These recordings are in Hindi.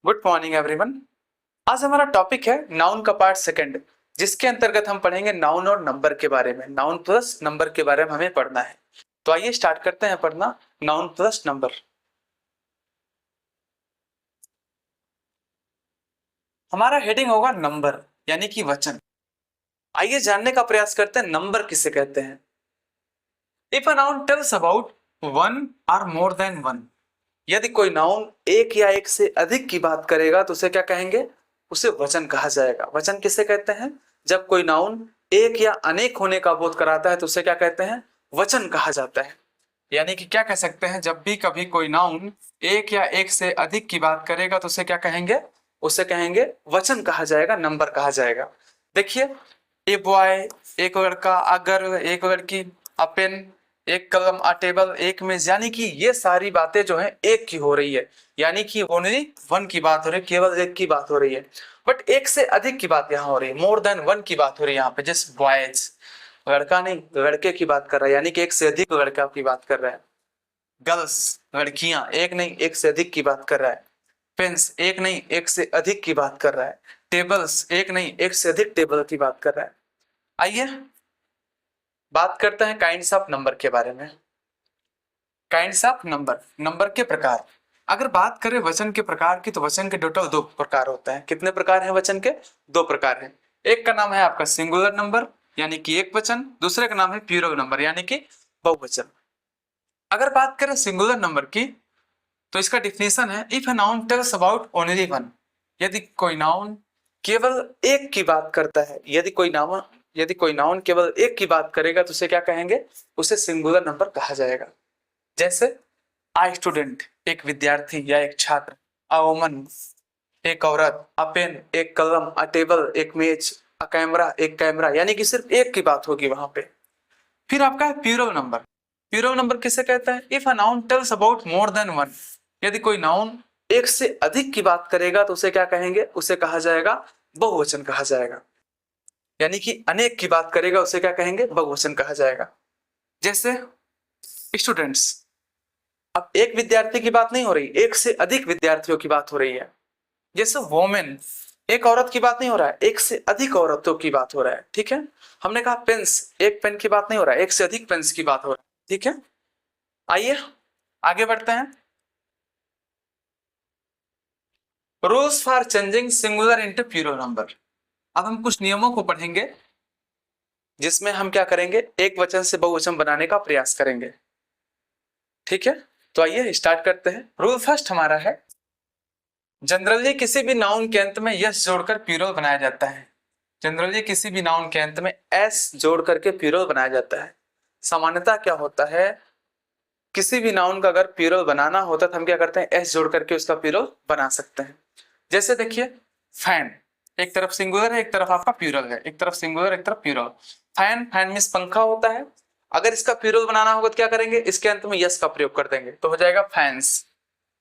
Good morning everyone. आज हमारा टॉपिक है नाउन का पार्ट सेकंड, जिसके अंतर्गत हम पढ़ेंगे नाउन और नंबर के बारे में। नाउन प्लस नंबर के बारे में हमें पढ़ना है। तो आइए स्टार्ट करते हैं पढ़ना नाउन प्लस नंबर। हमारा हेडिंग होगा नंबर यानी कि वचन। आइए जानने का प्रयास करते हैं नंबर किसे कहते हैं। If a noun tells about one और मोर देन वन, यदि कोई नाउन एक या एक से अधिक की बात करेगा तो उसे क्या कहेंगे? उसे वचन कहा जाएगा। वचन किसे कहते हैं? जब कोई नाउन एक या अनेक होने का बोध कराता है तो उसे क्या कहते हैं? वचन कहा जाता है। यानी कि क्या कह सकते हैं, जब भी कभी कोई नाउन एक या एक से अधिक की बात करेगा तो उसे क्या कहेंगे? उसे कहेंगे वचन कहा जाएगा, नंबर कहा जाएगा। देखिए, ए बॉय एक लड़का, अ गर्ल एक लड़की, अ पेन एक कलम, अ टेबल एक मेज, यानी कि ये सारी बातें जो है एक की हो रही है। यानी कि ओनली वन की बात हो रही है, केवल एक की बात हो रही है। बट एक से अधिक की बात यहाँ हो रही है, मोर देन वन की बात हो रही है यहाँ पे। जैसे बॉयज, लड़का नहीं लड़के की बात कर रहा है, यानी कि एक से अधिक लड़का की बात कर रहा है। गर्ल्स लड़कियां, एक नहीं एक से अधिक की बात कर रहा है। पेन्स एक नहीं एक से अधिक की बात कर रहा है। टेबल्स एक नहीं एक से अधिक टेबल की बात कर रहा है। आइए बात करते हैं काइंड्स ऑफ नंबर के बारे में। काइंड्स ऑफ नंबर, नंबर के प्रकार। अगर बात करें वचन के प्रकार की तो वचन के टोटल दो प्रकार होते हैं। कितने प्रकार हैं वचन के? दो प्रकार हैं। एक का नाम है आपका सिंगुलर नंबर यानी कि एक वचन, दूसरे का नाम है प्लूरल नंबर यानी कि बहुवचन। अगर बात करें सिंगुलर नंबर की तो इसका डिफिनेशन है, if a noun tells about only one, यदि कोई नाउन केवल एक की बात करता है, यदि कोई नाउन केवल एक की बात करेगा तो उसे क्या कहेंगे? उसे सिंगुलर नंबर कहा जाएगा। जैसे आई स्टूडेंट एक विद्यार्थी या एक छात्र, अ वुमन एक औरत, अ पेन एक कलम, अ टेबल एक मेज, अ कैमरा एक कैमरा, यानी कि सिर्फ एक की बात होगी वहां पे। फिर आपका है प्लूरल नंबर। प्लूरल नंबर किसे कहता है? If a noun tells about more than one, यदि कोई नाउन एक से अधिक की बात करेगा तो उसे क्या कहेंगे? उसे कहा जाएगा बहुवचन कहा जाएगा। यानी कि अनेक की बात करेगा उसे क्या कहेंगे? बहुवचन कहा जाएगा। जैसे स्टूडेंट्स, अब एक विद्यार्थी की बात नहीं हो रही, एक से अधिक विद्यार्थियों की बात हो रही है। जैसे वोमेन, एक औरत की बात नहीं हो रहा है, एक से अधिक औरतों की बात हो रहा है। ठीक है। हमने कहा पेन्स, एक पेन की बात नहीं हो रहा है, एक से अधिक पेन्स की बात हो रहा है। ठीक है। आइए आगे बढ़ते हैं। Rules for changing singular into plural number. अब हम कुछ नियमों को पढ़ेंगे जिसमें हम क्या करेंगे? एक वचन से बहुवचन बनाने का प्रयास करेंगे। ठीक है, तो आइए स्टार्ट करते हैं। रूल फर्स्ट हमारा है, जनरली किसी भी नाउन के अंत में यस जोड़कर प्लूरल बनाया जाता है। जनरली किसी भी नाउन के अंत में एस जोड़ करके प्लूरल बनाया जाता है। सामान्यतः क्या होता है, किसी भी नाउन का अगर प्लूरल बनाना होता है तो हम क्या करते हैं? एस जोड़ करके उसका प्लूरल बना सकते हैं। जैसे देखिए, फैन एक तरफ सिंगुलर है, एक तरफ आपका प्लूरल है, एक तरफ सिंगुलर एक तरफ प्लूरल। फैन, फैन मींस पंखा होता है। अगर इसका प्लूरल बनाना होगा तो क्या करेंगे? इसके अंत में यस का प्रयोग कर देंगे तो हो जाएगा फैंस।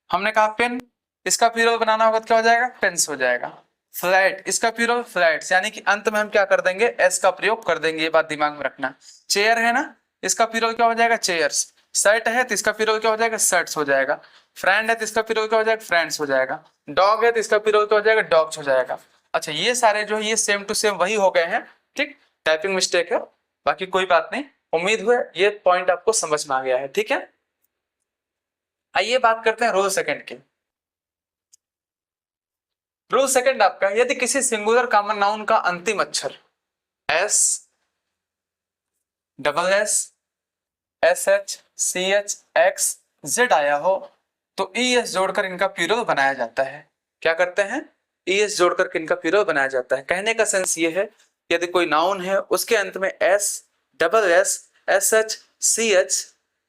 हमने कहा पेन, इसका प्लूरल बनाना होगा तो क्या हो जाएगा? पेन्स हो जाएगा। फ्लैट, इसका प्लूरल फ्लैट्स, यानी कि अंत में हम क्या कर देंगे? एस का प्रयोग कर देंगे, ये बात दिमाग में रखना। चेयर है ना, इसका प्लूरल क्या हो जाएगा? चेयर्स। शर्ट है तो इसका प्लूरल क्या हो जाएगा? शर्ट्स हो जाएगा। फ्रेंड है तो इसका प्लूरल क्या हो जाएगा? फ्रेंड्स हो जाएगा। डॉग है तो इसका प्लूरल क्या हो जाएगा? डॉग्स हो जाएगा। अच्छा, ये सारे जो है ये सेम टू सेम वही हो गए हैं। ठीक, टाइपिंग मिस्टेक है, बाकी कोई बात नहीं। उम्मीद हुए ये पॉइंट आपको समझ में आ गया है। ठीक है, आइए बात करते हैं रूल सेकंड की। रूल सेकंड आपका, यदि किसी सिंगुलर कॉमन नाउन का अंतिम अक्षर S, double S, S H, C H, X, Z आया हो तो ई एस जोड़कर इनका प्लूरल बनाया जाता है। क्या करते हैं? ई एस जोड़कर इनका प्लूरल बनाया जाता है। कहने का सेंस ये है, यदि कोई नाउन है उसके अंत में S, double S, S H, C H,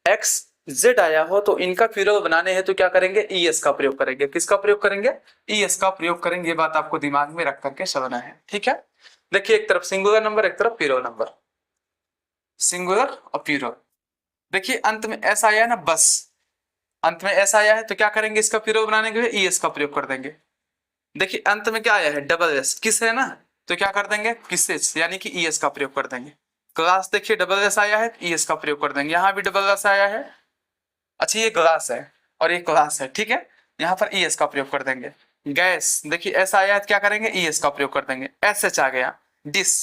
X, Z आया हो तो इनका प्लूरल बनाने हैं तो क्या करेंगे? ई एस का प्रयोग करेंगे। किसका प्रयोग करेंगे? ई एस का प्रयोग करेंगे। ये बात आपको दिमाग में रख करके चलना है। ठीक है, देखिए, एक तरफ सिंगुलर नंबर, एक तरफ प्लूरल नंबर। सिंगुलर और प्लूरल। देखिए अंत में एस आया है ना, बस अंत में एस आया है तो क्या करेंगे? इसका प्लूरल बनाने के लिए ई एस का प्रयोग कर देंगे। देखिए अंत में क्या आया है? डबल एस, किस है ना, तो क्या कर देंगे? किस, यानी कि ई एस का प्रयोग कर देंगे। क्लास, देखिए डबल एस आया है, ई एस का प्रयोग कर देंगे। यहाँ भी डबल एस आया है। अच्छा, ये ग्लास है और ये क्लास है। ठीक है, यहाँ पर ई एस का प्रयोग कर देंगे। गैस, देखिए एस आया तो क्या करेंगे ईएस का प्रयोग कर देंगे। एस एच आ गया, डिस,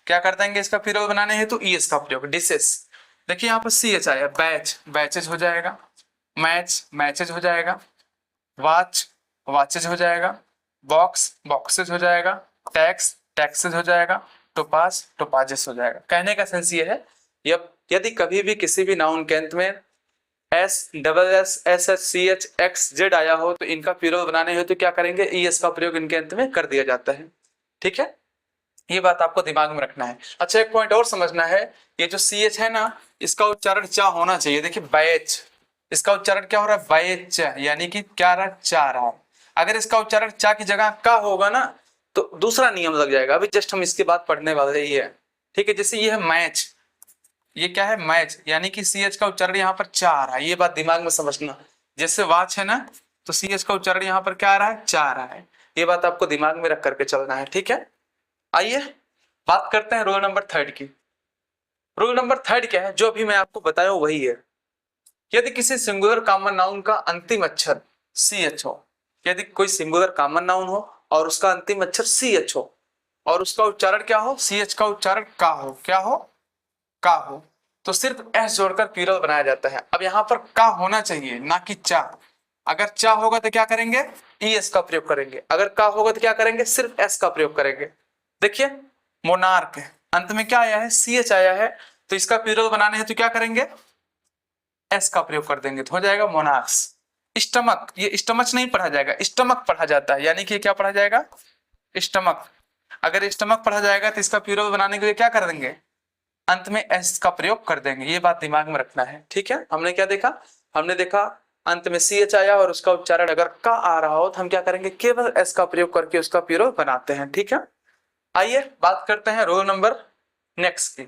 क्या कर देंगे इसका प्लूरल बनाने हेतु ईएस का प्रयोग, डिसेस। देखिए यहाँ पर सी एच आया, बैच, बैचेज हो जाएगा, मैच, मैचेज हो जाएगा, वॉच, वॉचेज हो जाएगा, बॉक्स, बॉक्सेज हो जाएगा, टैक्स, टैक्सेज हो जाएगा, टोपाज, टोपाजेस हो जाएगा। कहने का सेंस ये है, यदि कभी भी किसी भी नाउन के अंत में S, double S, S H, C H, X, Z आया हो तो इनका प्लूरल बनाने हो तो क्या करेंगे ईएस का प्रयोग इनके अंत में कर दिया जाता है। ठीक है, ये बात आपको दिमाग में रखना है। अच्छा, एक पॉइंट और समझना है, ये जो सी एच है ना, इसका उच्चारण चा होना चाहिए। देखिए बैच, इसका उच्चारण क्या हो रहा है बैच, यानी कि क्या रहा चा रहा है। अगर इसका उच्चारण चा की जगह का होगा ना तो दूसरा नियम लग जाएगा। अभी जस्ट हम इसके बाद पढ़ने वाले ही है। ठीक है, जैसे ये है मैच, ये क्या है मैच, यानी कि सी एच का उच्चारण यहाँ पर चा आ रहा है, ये बात दिमाग में समझना। जैसे वाच है ना, तो सी एच का उच्चारण यहाँ पर क्या आ रहा है चा आ रहा है, ये बात आपको दिमाग में रख करके चलना है। ठीक है, आइए बात करते हैं रूल नंबर 3 की। रूल नंबर 3 क्या है, जो अभी मैं आपको बताया वही है। यदि किसी सिंगुलर कॉमन नाउन का अंतिम अक्षर सी एच हो, यदि कोई सिंगुलर कॉमन नाउन हो और उसका अंतिम अक्षर सी एच हो और उसका उच्चारण क्या हो सी एच का उच्चारण का हो, क्या हो का हो, तो सिर्फ एस जोड़कर प्लूरल बनाया जाता है। अब यहाँ पर का होना चाहिए ना कि चा। अगर चा होगा तो क्या करेंगे ईएस का प्रयोग करेंगे, अगर का होगा तो क्या करेंगे सिर्फ एस का प्रयोग करेंगे। देखिए मोनार्क अंत में क्या आया है सी एच आया है, तो इसका प्लूरल बनाने हैं तो क्या करेंगे एस का प्रयोग कर देंगे, तो हो जाएगा मोनार्क्स। स्टमक, ये स्टमच नहीं पढ़ा जाएगा, स्टमक पढ़ा जाता है, यानी कि क्या पढ़ा जाएगा स्टमक। अगर स्टमक पढ़ा जाएगा तो इसका प्लूरल बनाने के लिए क्या कर देंगे अंत में एस का प्रयोग कर देंगे, ये बात दिमाग में रखना है। ठीक है, हमने क्या देखा, हमने देखा अंत में सी एच आया और उसका उच्चारण अगर का आ रहा हो तो हम क्या करेंगे केवल एस का प्रयोग करके उसका प्लूरल बनाते हैं। ठीक है, आइए बात करते हैं रूल नंबर नेक्स्ट की।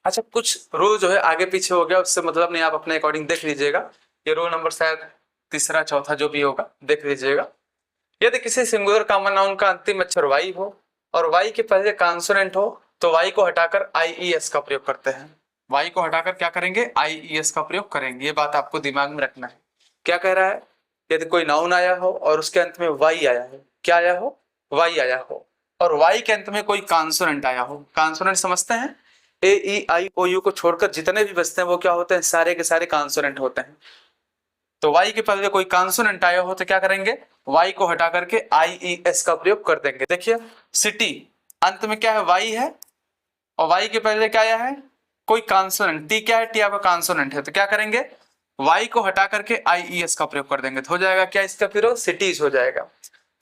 अच्छा, कुछ रूल जो है आगे पीछे हो गया, उससे मतलब नहीं, आप अपने अकॉर्डिंग देख लीजिएगा। ये रूल नंबर शायद तीसरा चौथा जो भी होगा देख लीजिएगा। यदि किसी सिंगुलर कॉमन नाउन का अंतिम अक्षर वाई हो और वाई के पहले कॉन्सोनेंट हो तो वाई को हटाकर आईईएस का प्रयोग करते हैं। वाई को हटाकर क्या करेंगे आईईएस का प्रयोग करेंगे, ये बात आपको दिमाग में रखना है। क्या कह रहा है, यदि कोई नाउन आया हो और उसके अंत में वाई आया हो, क्या आया हो वाई आया हो, और वाई के अंत में कोई कॉन्सोनेंट आया हो, कॉन्सोनेंट समझते हैं ए ई आई ओ यू को छोड़कर जितने भी बचते हैं वो क्या होते हैं सारे के सारे कॉन्सोनेंट होते हैं। तो वाई के पहले कोई कॉन्सोनेंट आया हो तो क्या करेंगे वाई को हटा करके आईईएस का प्रयोग कर देंगे। देखिए सिटी अंत में क्या है वाई है और वाई के पहले क्या आया है कोई कॉन्सोनेंट, टी क्या है टी आपका कॉन्सोनेंट है, तो क्या करेंगे वाई को हटा करके आईईएस का प्रयोग कर देंगे, तो हो जाएगा क्या इसका फिर सिटीज हो जाएगा।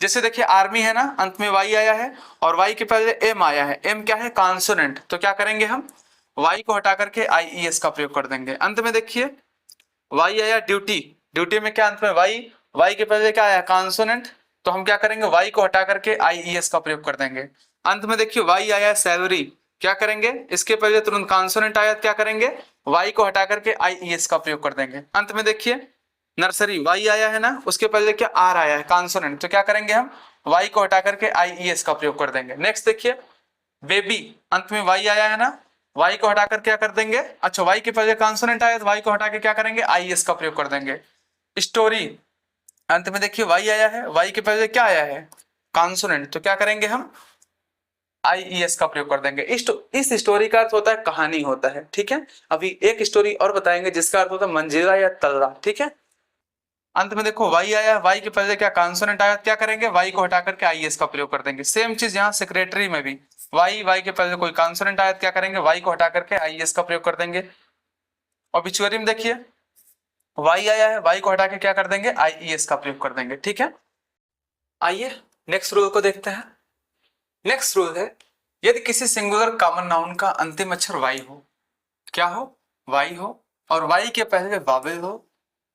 जैसे देखिए आर्मी है ना, अंत में वाई आया है और वाई के पहले एम आया है, एम क्या है कॉन्सोनेंट, तो क्या करेंगे हम वाई को हटा करके आईईएस का प्रयोग कर देंगे। अंत में देखिए वाई आया ड्यूटी, ड्यूटी में क्या अंत में वाई, वाई के पहले क्या आया कॉन्सोनेंट, तो हम क्या करेंगे वाई को हटा करके आईईएस का प्रयोग कर देंगे। अंत में देखिए वाई आया सैलरी, क्या करेंगे इसके पहले तुरंत कॉन्सोनेंट आया, क्या करेंगे वाई को हटा करके आईईएस का प्रयोग कर देंगे। अंत में देखिए नर्सरी वाई आया है ना, उसके पहले क्या आर आया है कॉन्सोनेंट, तो क्या करेंगे हम वाई को हटा करके आईईएस का प्रयोग कर देंगे। नेक्स्ट देखिए बेबी, अंत में वाई आया है ना, वाई को हटाकर क्या कर देंगे, अच्छा वाई के पहले कॉन्सोनेंट आया तो वाई को हटा के क्या करेंगे आईएस का प्रयोग कर देंगे। स्टोरी, अंत में देखिए वाई आया है, वाई के पहले क्या आया है कॉन्सोनेंट, तो क्या करेंगे हम आईईएस का प्रयोग कर देंगे। इस स्टोरी का अर्थ होता है कहानी होता है। ठीक है, अभी एक स्टोरी और बताएंगे जिसका अर्थ होता है मंजीरा या तलरा। ठीक है, अंत में देखो वाई आया, वाई के पहले क्या कॉन्सोनेंट आया, क्या करेंगे वाई को हटा करके आईएस का प्रयोग कर देंगे। सेम चीज यहाँ सेक्रेटरी में भी वाई, वाई के पहले कोई कॉन्सोनेंट आया, क्या करेंगे वाई को हटा करके आईएस का प्रयोग कर देंगे। ऑब्ituary में देखिए वाई आया है, वाई को हटा के क्या कर देंगे आईईएस का प्रयोग कर देंगे। ठीक है, आइए नेक्स्ट रूल को देखते हैं। नेक्स्ट रूल है यदि किसी सिंगुलर कॉमन नाउन का अंतिम अक्षर वाई हो, क्या हो वाई हो और वाई के पहले वावेल हो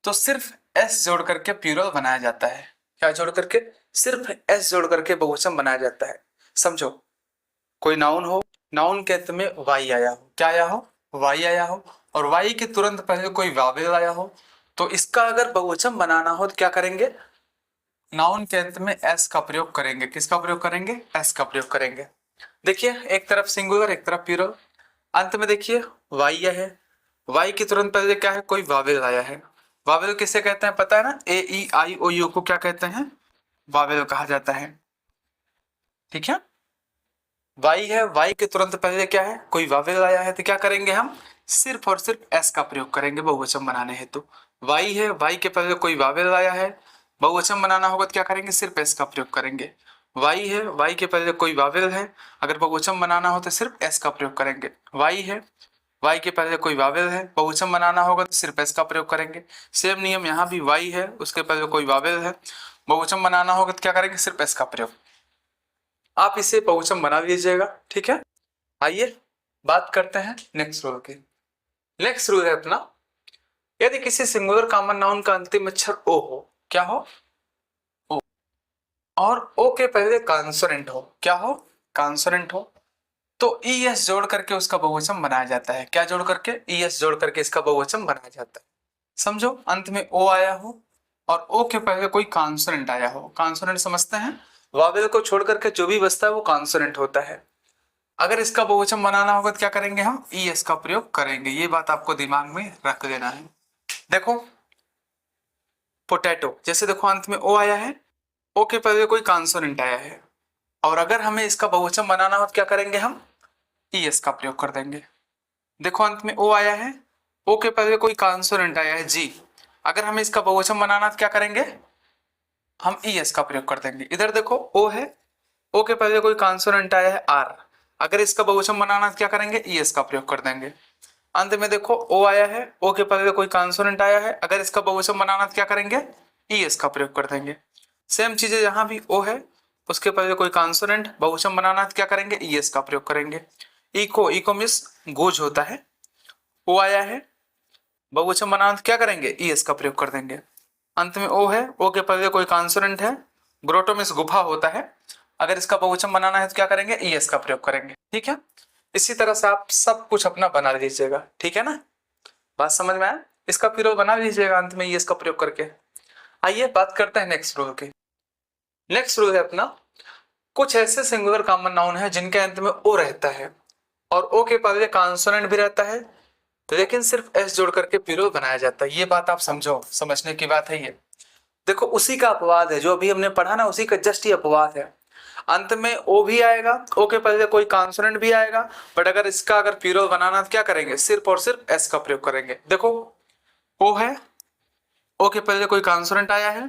तो सिर्फ एस जोड़ करके प्लूरल बनाया जाता है। क्या जोड़ करके सिर्फ एस जोड़ करके बहुवचन बनाया जाता है। समझो कोई नाउन हो, नाउन के अंत में वाई आया हो, क्या आया हो वाई आया हो और वाई के तुरंत पहले कोई वावेल आया हो, तो इसका अगर बहुवचन बनाना हो तो क्या करेंगे नाउन के अंत में एस का प्रयोग करेंगे। किसका प्रयोग करेंगे एस का प्रयोग करेंगे। देखिए एक तरफ सिंगुलर एक तरफ प्लूरल। अंत में देखिए वाई है, वाई के तुरंत पहले क्या है कोई वावेल आया है, वावेल किसे कहते हैं पता है ना, ए ई आई ओ यू को क्या कहते हैं, वावेल कहा जाता है। ठीक है, वाई है, वाई के तुरंत पहले क्या है, कोई वावेल आया है तो क्या करेंगे हम, सिर्फ और सिर्फ एस का प्रयोग करेंगे बहुवचन बनाने हेतु। वाई है, वाई के पहले कोई वावेल आया है, बहुवचन बनाना होगा तो क्या करेंगे, सिर्फ एस का प्रयोग करेंगे। वाई है, वाई के पहले कोई वावेल है, अगर बहुवचन बनाना हो तो सिर्फ एस का प्रयोग करेंगे। वाई है, वाई के पहले कोई वावेल है, बहुवचन बनाना होगा तो सिर्फ एस का प्रयोग करेंगे। सेम नियम यहाँ भी, वाई है, उसके पहले कोई वावेल है, बहुवचन बनाना होगा तो क्या करेंगे, सिर्फ एस का प्रयोग। आप इसे बहुवचन बना लीजिएगा। ठीक है, आइए बात करते हैं नेक्स्ट रूल की। नेक्स्ट रूल है अपना, यदि किसी सिंगुलर कॉमन नाउन का अंतिम अक्षर ओ हो, क्या हो, ओ, और ओ के पहले कॉन्सोनेंट हो, क्या हो, कॉन्सोनेंट हो, तो ई एस जोड़ करके उसका बहुवचन बनाया जाता है। क्या जोड़ करके, ई एस जोड़ करके इसका बहुवचन बनाया जाता है। समझो, अंत में ओ आया हो और ओ के पहले कोई कॉन्सोनेंट आया हो, कॉन्सोनेंट समझते हैं, वावेल को छोड़ करके जो भी बचता है वो कॉन्सोनेंट होता है। अगर इसका बहुवचन बनाना होगा तो क्या करेंगे, हम ई एस का प्रयोग करेंगे। ये बात आपको दिमाग में रख लेना है। देखो पोटैटो, जैसे देखो अंत में ओ आया है, ओ के पहले कोई कॉन्सोनेंट आया है, और अगर हमें इसका बहुवचन बनाना हो तो क्या करेंगे, हम ई एस का प्रयोग कर देंगे। देखो अंत में ओ आया है, ओ के पहले कोई कॉन्सोनेंट आया है जी, अगर हमें इसका बहुवचन बनाना तो क्या करेंगे, हम ई एस का प्रयोग कर देंगे। इधर देखो ओ है, ओ के पहले कोई कॉन्सोनेंट आया है आर, अगर इसका बहुवचन बनाना तो क्या करेंगे, ई एस का प्रयोग कर देंगे। अंत में देखो ओ आया है, ओ के पहले कोई कॉन्सोनेंट आया है, अगर इसका बहुवचन बनाना तो क्या करेंगे, ई एस का प्रयोग कर देंगे। सेम चीजें यहाँ भी ओ है, उसके पहले कोई कॉन्सोनेंट, बहुवचन बनाना तो क्या करेंगे, ई एस का प्रयोग करेंगे। इको मिस गोज होता है, ओ आया है, बहुवचन बनाना तो क्या करेंगे, ई एस का प्रयोग कर देंगे। अंत में ओ है, ओ के पहले कोई कॉन्सोनेंट है, ग्रोटो मिस गुफा होता है, अगर इसका बहुवचन बनाना है तो क्या करेंगे, ई एस का प्रयोग करेंगे। ठीक है, इसी तरह से आप सब कुछ अपना बना लीजिएगा। ठीक है ना, बात समझ में आया, इसका फिर बना लीजिएगा अंत में ई एस का प्रयोग करके। आइए बात करते हैं नेक्स्ट रूल की। नेक्स्ट रूल है अपना, कुछ ऐसे सिंगुलर कॉमन नाउन है जिनके अंत में ओ रहता है और ओ के पहले कॉन्सोनेंट भी रहता है, लेकिन सिर्फ एस जोड़ करके प्लूरल बनाया जाता है। ये बात आप समझो, समझने की बात है ये। देखो उसी का अपवाद है, जो अभी हमने पढ़ा ना, उसी का जस्ट ही अपवाद है। अंत में ओ भी आएगा, ओ के पहले कोई कॉन्सोनेंट भी आएगा, बट अगर इसका अगर प्लूरल बनाना तो क्या करेंगे, सिर्फ और सिर्फ एस का प्रयोग करेंगे। देखो ओ है, ओ के पहले कोई कॉन्सोनेंट आया है,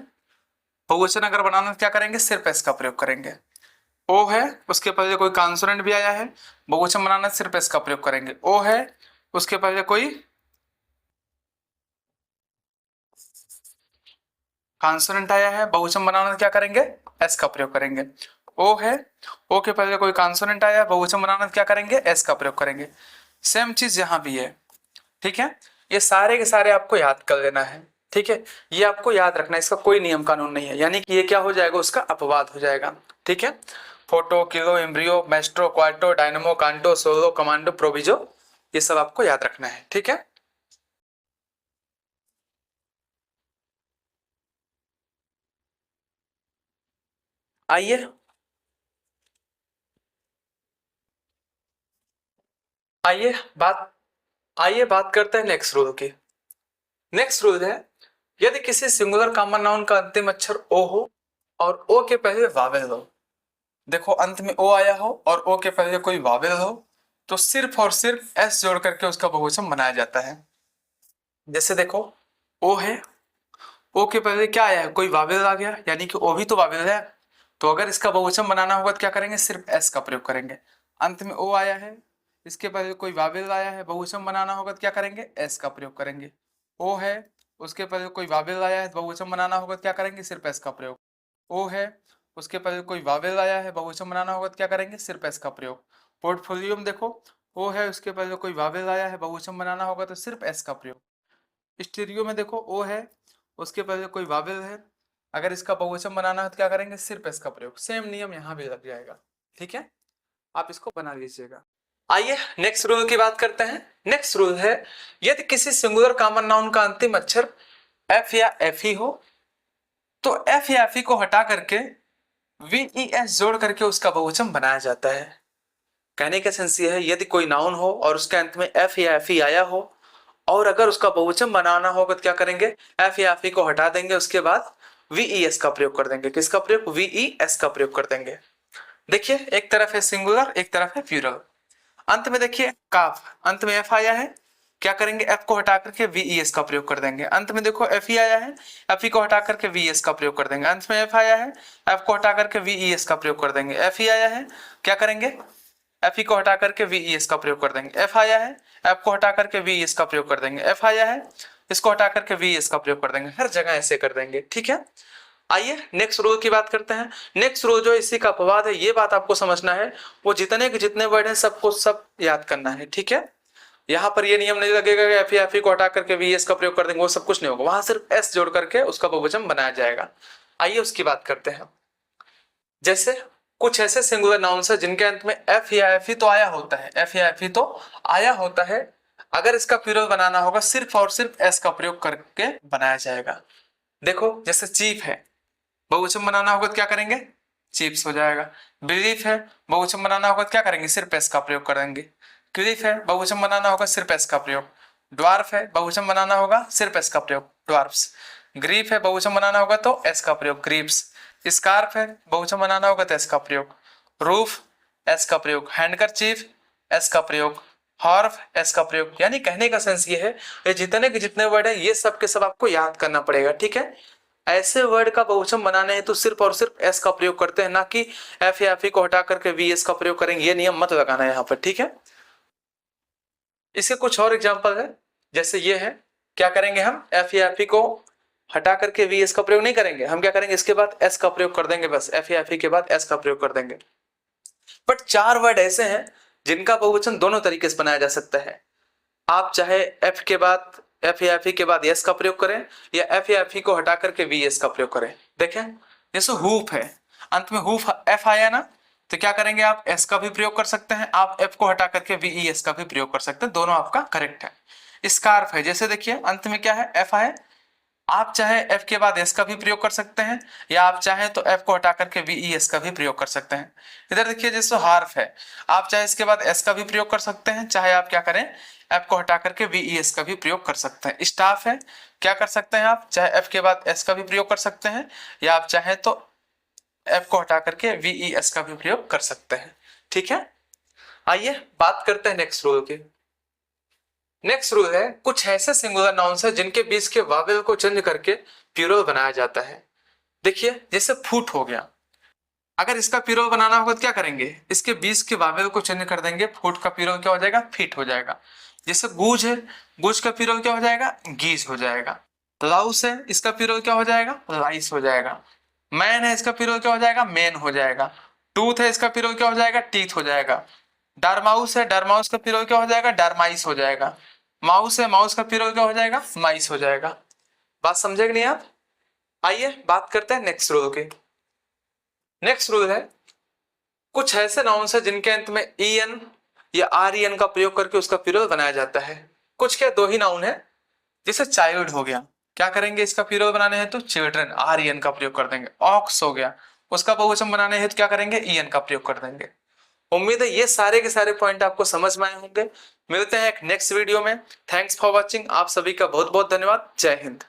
बहुवचन अगर बनाना तो क्या करेंगे, सिर्फ एस का प्रयोग करेंगे। ओ है, उसके पहले कोई कॉन्सोनेंट भी आया है, बहुवचन बनाना सिर्फ एस का प्रयोग करेंगे। ओ है, उसके पहले कोई कॉन्सोनेंट आया है, बहुवचन बनाना क्या करेंगे, एस का प्रयोग करेंगे। ओ है, ओ के पहले कोई कॉन्सोनेंट आया है, बहुवचन बनाना क्या करेंगे, एस का प्रयोग करेंगे। सेम चीज यहां भी है। ठीक है, ये सारे के सारे आपको याद कर लेना है। ठीक है, ये आपको याद रखना है, इसका कोई नियम कानून नहीं है, यानी कि ये क्या हो जाएगा, उसका अपवाद हो जाएगा। ठीक है, photo, kilo, embryo, maestro, quarto, dynamo, कांटो, सोलो, कमांडो, प्रोविजो, ये सब आपको याद रखना है। ठीक है, आइए आइए बात आइए बात करते हैं नेक्स्ट रूल की। नेक्स्ट रूल है, यदि किसी सिंगुलर कॉमन नाउन का अंतिम अक्षर ओ हो और ओ के पहले वावेल हो, देखो अंत में ओ आया हो और ओ के पहले कोई वावेल हो, तो सिर्फ और सिर्फ एस जोड़ करके उसका बहुवचन बनाया जाता है। जैसे देखो ओ है, ओ के पहले क्या आया है, कोई वावेल आ गया, यानी कि ओ भी तो वावेल है, तो अगर इसका बहुवचन बनाना होगा तो क्या करेंगे, सिर्फ एस का प्रयोग करेंगे। अंत में ओ आया है, इसके पहले कोई वावेल आया है, बहुवचन बनाना होगा तो क्या करेंगे, एस का प्रयोग करेंगे। ओ है, उसके पहले कोई वावेल आया है, बहुवचन बनाना होगा तो क्या करेंगे, सिर्फ एस का प्रयोग। ओ है, उसके पहले कोई वावेल आया है, बहुवचन बनाना होगा तो क्या करेंगे, सिर्फ एस का प्रयोग। पोर्टफोलियो में देखो ओ है, उसके पहले कोई वावेल आया है, बहुवचन बनाना होगा तो सिर्फ एस का प्रयोग। स्टीरियो में देखो ओ है, उसके पहले कोई वावेल है, अगर इसका बहुवचन बनाना है तो क्या करेंगे, सिर्फ एस का प्रयोग। सेम नियम यहाँ भी लग जाएगा। ठीक है, आप इसको बना लीजिएगा। आइए नेक्स्ट रूल की बात करते हैं। नेक्स्ट रूल है, यदि किसी सिंगुलर कॉमन नाउन का अंतिम अक्षर एफ या एफ ही हो, तो एफ या एफ ही को हटा करके वी ई एस जोड़ करके उसका बहुवचन बनाया जाता है। कहने का सेंस ये है, यदि कोई नाउन हो और उसके अंत में एफ या एफ ई आया हो और अगर उसका बहुवचन बनाना होगा तो क्या करेंगे, एफ या एफ को हटा देंगे, उसके बाद वीईएस का प्रयोग कर देंगे। किसका प्रयोग, वीईएस का प्रयोग कर देंगे। देखिए एक तरफ है सिंगुलर, एक तरफ है प्लूरल। अंत में देखिए काफ, अंत में एफ आया है, क्या करेंगे, एफ को हटा करके वीईएस का प्रयोग कर देंगे। अंत में देखो एफ ई आया है, एफ ई को हटा करके वीएस का प्रयोग कर देंगे। अंत में एफ आया है, एफ को हटा करके वीईएस का प्रयोग कर देंगे। एफ ई आया है, क्या करेंगे, एफ ई को हटा करके वीईएस का प्रयोग कर देंगे। एफ आया है, एफ को हटा करके वीएस का प्रयोग कर देंगे। एफ आया है, इसको हटा करके वीएस का प्रयोग कर देंगे। हर जगह ऐसे कर देंगे, ठीक है। आइए नेक्स्ट रूल की बात करते हैं। नेक्स्ट रूल जो इसी का अपवाद है, ये बात आपको समझना है, वो जितने के जितने वर्ड हैं सबको सब याद करना है, ठीक है। यहाँ पर ये नियम नहीं लगेगा कि एफ को हटा करके वीएस का प्रयोग कर देंगे, वो सब कुछ नहीं होगा, वहां सिर्फ एस जोड़ करके उसका बहुवचन बनाया जाएगा। आइए उसकी बात करते हैं। जैसे कुछ ऐसे सिंगुलर नाउन्स है जिनके अंत में एफ या एफ तो आया होता है, एफ या एफ तो आया होता है, अगर इसका प्लूरल बनाना होगा सिर्फ और सिर्फ एस का प्रयोग करके बनाया जाएगा। देखो जैसे चीफ है, बहुवचन बनाना होगा तो क्या करेंगे, चीप्स हो जाएगा। बिलीफ है, बहुवचन बनाना होगा तो क्या करेंगे, सिर्फ एस का प्रयोग करेंगे। क्लिफ है, बहुवचन बनाना होगा सिर्फ एस का प्रयोग। ड्वार्फ है, बहुवचन बनाना होगा सिर्फ एस का प्रयोग, ड्वार्फ्स। ग्रीफ है, बहुवचन बनाना होगा तो एस का प्रयोग, ग्रीप्स। स्कार्फ है, बहुवचन बनाना होगा तो एस का प्रयोग, रूफ, एस का प्रयोग। हैंडकरचीफ, एस का प्रयोग। हॉर्फ, एस का प्रयोग। यानी कहने का सेंस ये है, ये जितने के जितने वर्ड है ये सब के सब आपको याद करना पड़ेगा, ठीक है। ऐसे वर्ड का बहुवचन बनाने हैं तो सिर्फ और सिर्फ एस का प्रयोग करते हैं, ना कि एफ या एफ को हटा करके वी एस का प्रयोग करेंगे, ये नियम मत लगाना यहाँ पर, ठीक है। इसके कुछ और एग्जांपल है, जैसे ये है, क्या करेंगे हम, एफ या एफ को हटा करके वी एस का प्रयोग नहीं करेंगे, हम क्या करेंगे, इसके बाद एस का प्रयोग कर देंगे, बस एफ या एफ के बाद एस का प्रयोग कर देंगे। बट 4 वर्ड ऐसे हैं जिनका बहुवचन दोनों तरीके से बनाया जा सकता है। आप चाहे एफ के बाद, एफ या एफ के बाद एस का प्रयोग करें, या एफ या एफ को हटा करके वी एस का प्रयोग करें। देखें जैसे हुप है, अंत में हुप एफ आया ना, तो क्या करेंगे, आप एस का भी प्रयोग कर सकते हैं, आप एफ को हटा करके वी एस का भी प्रयोग कर सकते हैं, दोनों आपका करेक्ट है। स्कार्फ है, जैसे देखिए अंत में क्या है, एफ आया, आप चाहे एफ के बाद एस का भी प्रयोग कर सकते हैं, या आप चाहे तो एफ को हटा करके वी एस का भी प्रयोग कर सकते हैं। इधर देखिए जैसे हार्फ है, आप चाहे इसके बाद एस का भी प्रयोग कर सकते हैं, चाहे आप क्या करें, एफ को हटा करके वी एस का भी प्रयोग कर सकते हैं। स्टाफ है, क्या कर सकते हैं आप, चाहे एफ के बाद एस का भी प्रयोग कर सकते हैं, या आप चाहे तो एफ को हटा करके वी एस का भी प्रयोग कर सकते हैं, ठीक है। आइए बात करते हैं नेक्स्ट रूल की। नेक्स्ट रूल है, कुछ ऐसे सिंगुलर नाउन्स है जिनके बीच के वावेल को चेंज करके प्लूरल बनाया जाता है। देखिए जैसे फुट हो गया, अगर इसका प्लूरल बनाना होगा तो क्या करेंगे, इसके बीच के वावेल को चेंज कर देंगे, फुट का प्लूरल क्या हो जाएगा, फीट हो जाएगा। जैसे गूज है, गूज का प्लूरल क्या हो जाएगा, गीज हो जाएगा। लाउस है, इसका प्लूरल क्या हो जाएगा, लाइस हो जाएगा। मैन है, इसका प्लूरल क्या हो जाएगा, मेन हो जाएगा। टूथ है, इसका प्लूरल क्या हो जाएगा, टीथ हो जाएगा। डारमाउस है, डारमाउस का प्लूरल क्या हो जाएगा, डारमाइस हो जाएगा। माउस है, माउस का प्लूरल क्या हो जाएगा, माइस हो जाएगा। बात समझे कि नहीं आप। आइए बात करते हैं नेक्स्ट रूल की। नेक्स्ट रूल है, कुछ ऐसे नाउन्स है जिनके अंत में en या ren का प्रयोग करके उसका प्लूरल बनाया जाता है। कुछ क्या, 2 ही नाउन है, जैसे चाइल्ड हो गया, क्या करेंगे, इसका प्लूरल बनाने हैं तो चिल्ड्रन, ren का प्रयोग कर देंगे। ऑक्स हो गया, उसका बहुवचन बनाने हैं तो क्या करेंगे, en का प्रयोग कर देंगे। उम्मीद है ये सारे के सारे पॉइंट आपको समझ में आए होंगे। मिलते हैं एक नेक्स्ट वीडियो में। थैंक्स फॉर वॉचिंग, आप सभी का बहुत बहुत धन्यवाद। जय हिंद।